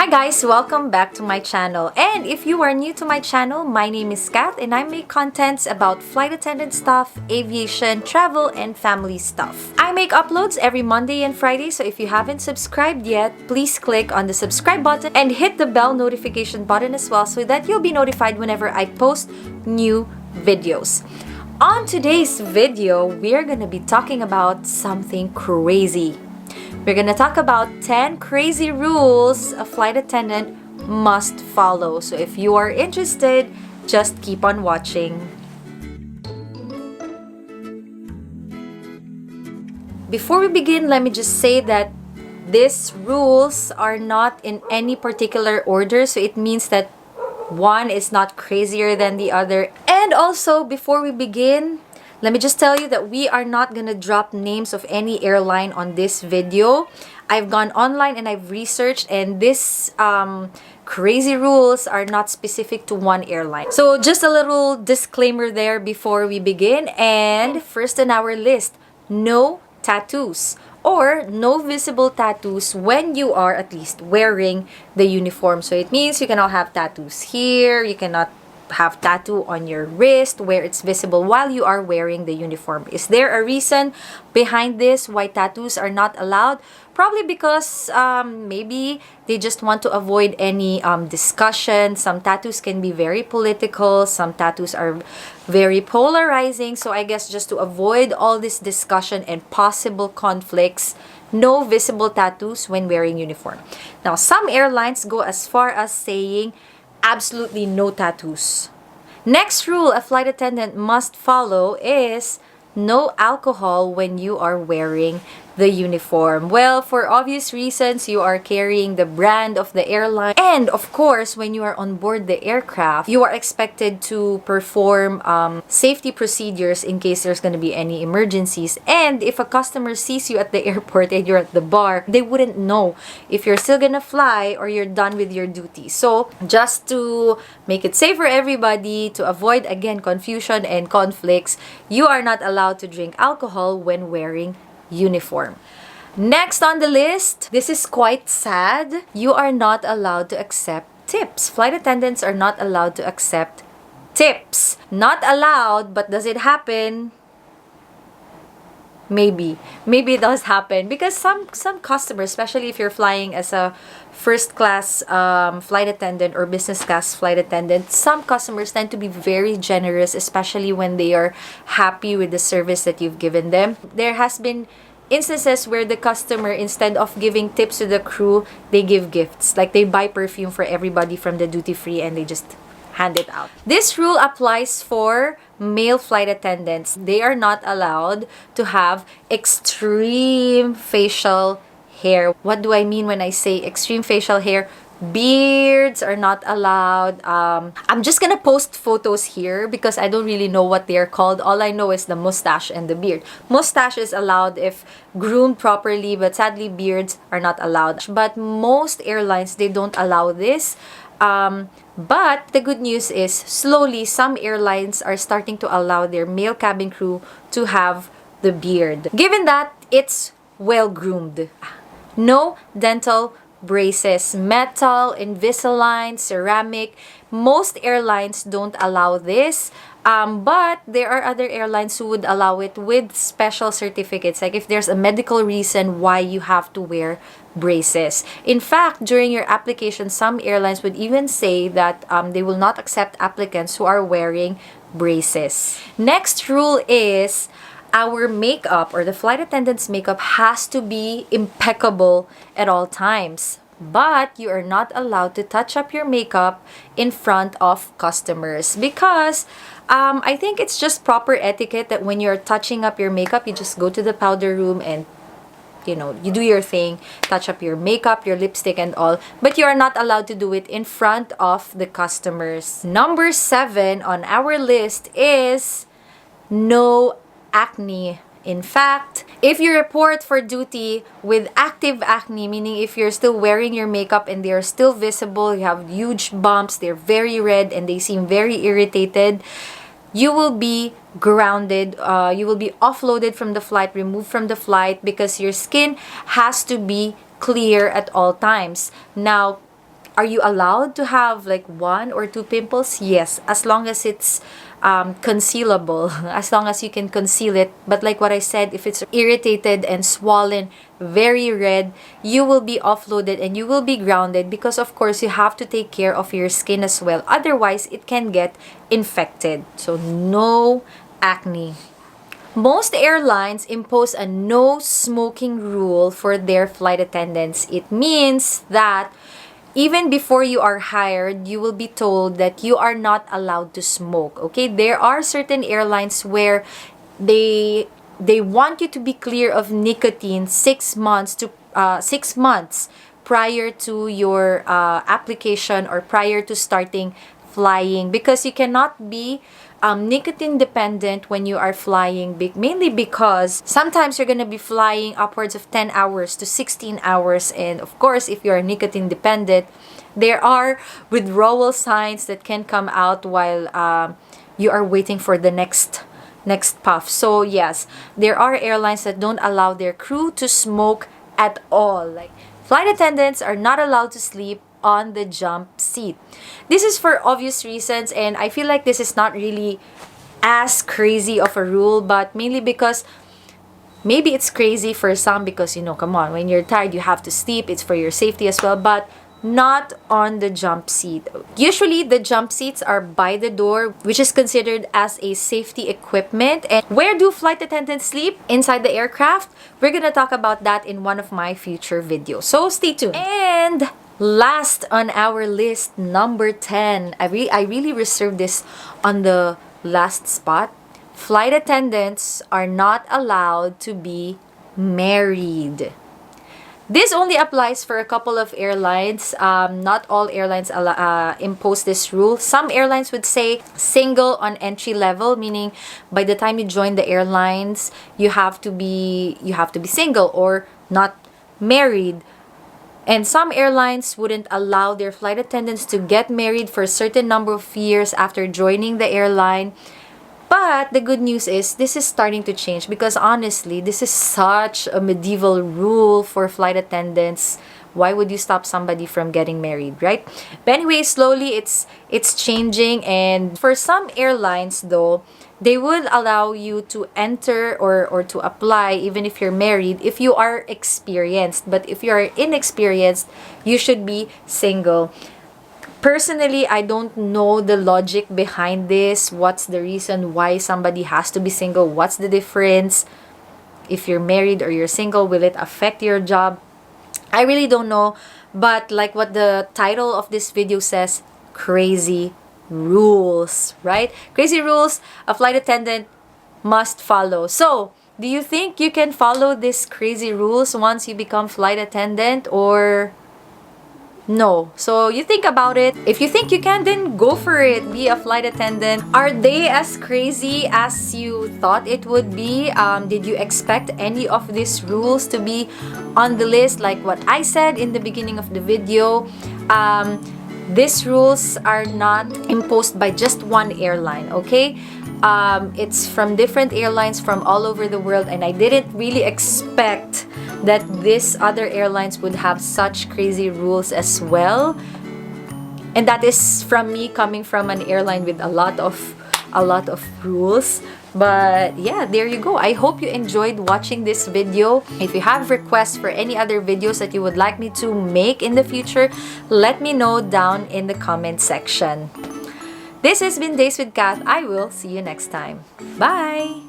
guys, welcome back to my channel. And if you are new to my channel, my name is Kath and I make contents about flight attendant stuff, aviation, travel, and family stuff. I make uploads every Monday and Friday, so if you haven't subscribed yet, please click on the subscribe button and hit the bell notification button as well so that you'll be notified whenever I post new videos. On today's video, we're gonna be talking about something crazy. We're gonna talk about 10 crazy rules a flight attendant must follow. So if you are interested, just keep on watching. Before we begin, let me just say that these rules are not in any particular order. So it means that one is not crazier than the other. And also, before we begin, let me just tell you that we are not gonna drop names of any airline on this video. I've gone online and I've researched, and this crazy rules are not specific to one airline. So just a little disclaimer there before we begin. And first on our list, no tattoos or no visible tattoos when you are at least wearing the uniform. So it means you cannot have tattoos here, you cannot have tattoo on your wrist where it's visible while you are wearing the uniform. Is there a reason behind this why tattoos are not allowed? Probably because maybe they just want to avoid any discussion. Some tattoos can be very political, some tattoos are very polarizing, so I guess just to avoid all this discussion and possible conflicts, no visible tattoos when wearing uniform. Now, some airlines go as far as saying absolutely no tattoos. Next rule a flight attendant must follow is no alcohol when you are wearing the uniform. Well, for obvious reasons, you are carrying the brand of the airline. And of course, when you are on board the aircraft, you are expected to perform safety procedures in case there's going to be any emergencies. And if a customer sees you at the airport and you're at the bar, they wouldn't know if you're still going to fly or you're done with your duty. So just to make it safe for everybody, to avoid, again, confusion and conflicts, you are not allowed to drink alcohol when wearing uniform. Next on the list, this is quite sad. You are not allowed to accept tips. Flight attendants are not allowed to accept tips. Not allowed, but does it happen? Maybe it does happen because some customers, especially if you're flying as a first class flight attendant or business class flight attendant, some customers tend to be very generous, especially when they are happy with the service that you've given them. There has been instances where the customer, instead of giving tips to the crew, they give gifts. Like they buy perfume for everybody from the duty free and they just hand it out. This rule applies for male flight attendants. They are not allowed to have extreme facial hair. What do I mean when I say extreme facial hair? Beards are not allowed. I'm just gonna post photos here because I don't really know what they are called. All I know is the mustache and the beard. Mustache is allowed if groomed properly, but sadly beards are not allowed. But most airlines, they don't allow this. But the good news is slowly some airlines are starting to allow their male cabin crew to have the beard, given that it's well groomed. No dental braces, metal, Invisalign, ceramic. Most airlines don't allow this, but there are other airlines who would allow it with special certificates, like if there's a medical reason why you have to wear braces. In fact, during your application, some airlines would even say that they will not accept applicants who are wearing braces. Next rule is our makeup, or the flight attendant's makeup, has to be impeccable at all times. But you are not allowed to touch up your makeup in front of customers because I think it's just proper etiquette that when you're touching up your makeup, you just go to the powder room and you do your thing, touch up your makeup, your lipstick and all, but you are not allowed to do it in front of the customers. Number 7 on our list is no acne. In fact, if you report for duty with active acne, meaning if you're still wearing your makeup and they are still visible, you have huge bumps, they're very red and they seem very irritated, you will be grounded, you will be offloaded from the flight, removed from the flight, because your skin has to be clear at all times. Now, Are you allowed to have like 1 or 2 pimples? Yes, as long as it's concealable, as long as you can conceal it. But like what I said, if it's irritated and swollen, very red, you will be offloaded and you will be grounded, because of course you have to take care of your skin as well. Otherwise, it can get infected. So no acne. Most airlines impose a no smoking rule for their flight attendants. It means that even before you are hired, you will be told that you are not allowed to smoke. Okay, there are certain airlines where they want you to be clear of nicotine 6 months prior to your application or prior to starting flying, because you cannot be nicotine dependent when you are flying, mainly because sometimes you're going to be flying upwards of 10 hours to 16 hours, and of course if you're nicotine dependent, there are withdrawal signs that can come out while you are waiting for the next puff. So yes, there are airlines that don't allow their crew to smoke at all. Like, flight attendants are not allowed to sleep on the jump seat. This is for obvious reasons, and I feel like this is not really as crazy of a rule, but mainly because maybe it's crazy for some because, you know, come on, when you're tired, you have to sleep. It's for your safety as well, but not on the jump seat. Usually, the jump seats are by the door, which is considered as a safety equipment. And where do flight attendants sleep? Inside the aircraft? We're gonna talk about that in one of my future videos. So stay tuned. And last on our list, number 10. I really reserved this on the last spot. Flight attendants are not allowed to be married. This only applies for a couple of airlines. Not all airlines impose this rule. Some airlines would say single on entry level, meaning by the time you join the airlines, you have to be single or not married. And some airlines wouldn't allow their flight attendants to get married for a certain number of years after joining the airline. But the good news is this is starting to change, because honestly, this is such a medieval rule for flight attendants. Why would you stop somebody from getting married, right? But anyway, slowly it's changing, and for some airlines though, they would allow you to enter or to apply even if you're married if you are experienced. But if you are inexperienced, you should be single. Personally, I don't know the logic behind this. What's the reason why somebody has to be single? What's the difference? If you're married or you're single, will it affect your job? I really don't know. But like what the title of this video says, crazy rules, right? Crazy rules a flight attendant must follow. So, do you think you can follow these crazy rules once you become flight attendant, or no? So you think about it. If you think you can, then go for it. Be a flight attendant. Are they as crazy as you thought it would be? Did you expect any of these rules to be on the list? Like what I said in the beginning of the video, these rules are not imposed by just one airline, okay? It's from different airlines from all over the world, and I didn't really expect that these other airlines would have such crazy rules as well. And that is from me coming from an airline with a lot of rules. But yeah, there you go. I hope you enjoyed watching this video. If you have requests for any other videos that you would like me to make in the future, let me know down in the comment section. This has been Days with Kath. I will see you next time. Bye!